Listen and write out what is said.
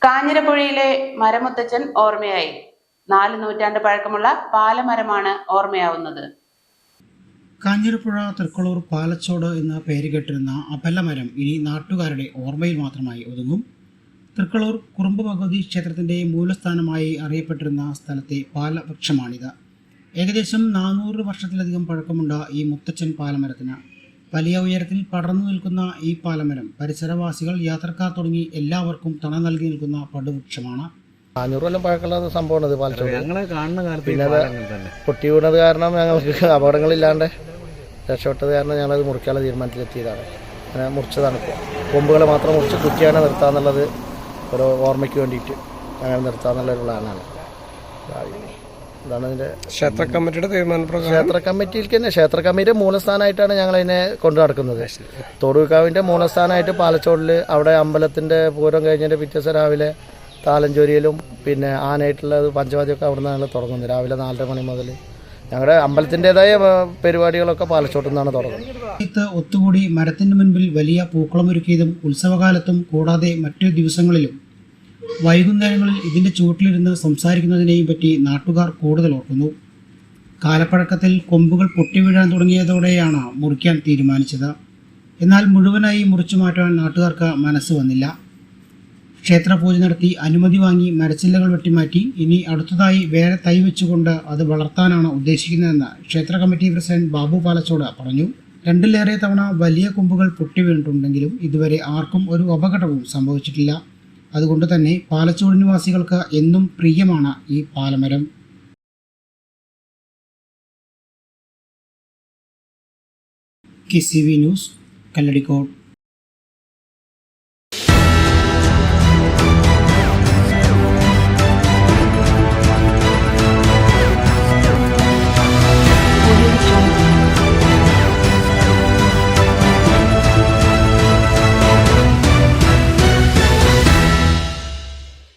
കാഞ്ഞിരപ്പുഴയിലെ മരമുത്തച്ഛൻ ഓർമ്മയായി. 4 നൂറ്റാണ്ട് പഴക്കമുള്ള പാലമരമാണ് ഓർമ്മയാവുന്നത്. കാഞ്ഞിരപ്പുഴ തൃക്കളൂർ പാലച്ചോട് എന്ന പേര് കേട്ടിരുന്ന അപലമരം ഇനി നാട്ടുകാരുടെ ഓർമ്മയിൽ മാത്രമായി ഒതുങ്ങും. തൃക്കളൂർ കുറുമ്പ് ഭഗവതി ക്ഷേത്രത്തിൻ്റെ മൂലസ്ഥാനമായി അറിയപ്പെട്ടിരുന്ന സ്ഥലത്തെ പാലവൃക്ഷമാണിത്. ഏകദേശം 400 വർഷത്തിലധികം പഴക്കമുണ്ട ഈ മുത്തച്ഛൻ പാലമരത്തിന് വലിയ ഉയരത്തിൽ പടർന്നു നിൽക്കുന്ന ഈ പാലമരം പരിസരവാസികൾ, യാത്രക്കാർ തുടങ്ങി എല്ലാവർക്കും തണ നൽകി നിൽക്കുന്ന പടുവൃക്ഷമാണ്. 500 കൊല്ലം പഴക്കമുള്ള സംഭവമാണ് ഇത് പാലച്ചോട്. ഞങ്ങളെ കാണുന്ന കാലത്ത് പിന്നെ പൊട്ടി വീണത് കാരണം ഞങ്ങൾക്ക് അപകടങ്ങളില്ലാണ്ട് രക്ഷപ്പെട്ടത് കാരണം ഞങ്ങളത് മുറിക്കാനുള്ള തീരുമാനത്തിലെത്തിയതാണ്. അങ്ങനെ മുറിച്ചതാണ്. കൊമ്പുകളെ മാത്രം മുറിച്ച് കുറ്റിയാണ് നിർത്താന്നുള്ളത് ഒരു ഓർമ്മയ്ക്ക് വേണ്ടിയിട്ട് അങ്ങനെ നിർത്താന്നുള്ളൊരു പ്ലാനാണ്. ഇതാണ് ഇതിൻ്റെ ക്ഷേത്ര കമ്മിറ്റിയുടെ തീരുമാനപ്രകാരം ക്ഷേത്ര കമ്മിറ്റിയുടെ മൂലസ്ഥാനമായിട്ടാണ് ഞങ്ങളതിനെ കൊണ്ടു നടക്കുന്നത്. തോടുവിക്കാവിൻ്റെ മൂലസ്ഥാനമായിട്ട് പാലച്ചോടിൽ അവിടെ അമ്പലത്തിൻ്റെ പൂരം കഴിഞ്ഞതിൻ്റെ പിറ്റേദിവസം രാവിലെ താലഞ്ചോരിയിലും പിന്നെ ആനയായിട്ടുള്ളത് പഞ്ചവാദ്യമൊക്കെ അവിടെ നിന്നാണ് തുടങ്ങുന്നത്. രാവിലെ 4:30 മണി മുതൽ ഞങ്ങളുടെ അമ്പലത്തിൻ്റെതായ പരിപാടികളൊക്കെ പാലച്ചോട്ടിൽ നിന്നാണ് തുടങ്ങുന്നത്. ഒത്തുകൂടി മരത്തിന് മുൻപിൽ വലിയ പൂക്കളമൊരുക്കിയതും ഉത്സവകാലത്തും കൂടാതെ മറ്റു ദിവസങ്ങളിലും വൈകുന്നേരങ്ങളിൽ ഇതിൻ്റെ ചുവട്ടിലിരുന്ന് സംസാരിക്കുന്നതിനെയും പറ്റി നാട്ടുകാർ കൂടുതൽ ഓർക്കുന്നു. കാലപ്പഴക്കത്തിൽ കൊമ്പുകൾ പൊട്ടിവീഴാൻ തുടങ്ങിയതോടെയാണ് മുറിക്കാൻ തീരുമാനിച്ചത്. എന്നാൽ മുഴുവനായി മുറിച്ചു മാറ്റാൻ നാട്ടുകാർക്ക് മനസ്സ് വന്നില്ല. ക്ഷേത്രപൂജ നടത്തി അനുമതി വാങ്ങി മരച്ചില്ലകൾ വെട്ടിമാറ്റി ഇനി അടുത്തതായി വേറെ തൈ വെച്ചുകൊണ്ട് അത് വളർത്താനാണ് ഉദ്ദേശിക്കുന്നതെന്ന് ക്ഷേത്ര കമ്മിറ്റി പ്രസിഡന്റ് ബാബു പാലച്ചോട് പറഞ്ഞു. 2ലേറെ തവണ വലിയ കൊമ്പുകൾ പൊട്ടി വീണിട്ടുണ്ടെങ്കിലും ഇതുവരെ ആർക്കും ഒരു അപകടവും സംഭവിച്ചിട്ടില്ല. അതുകൊണ്ട് തന്നെ പാലച്ചോട് നിവാസികൾക്ക് എന്നും പ്രിയമാണ് ഈ പാലമരം. KCV news, Kalladikode.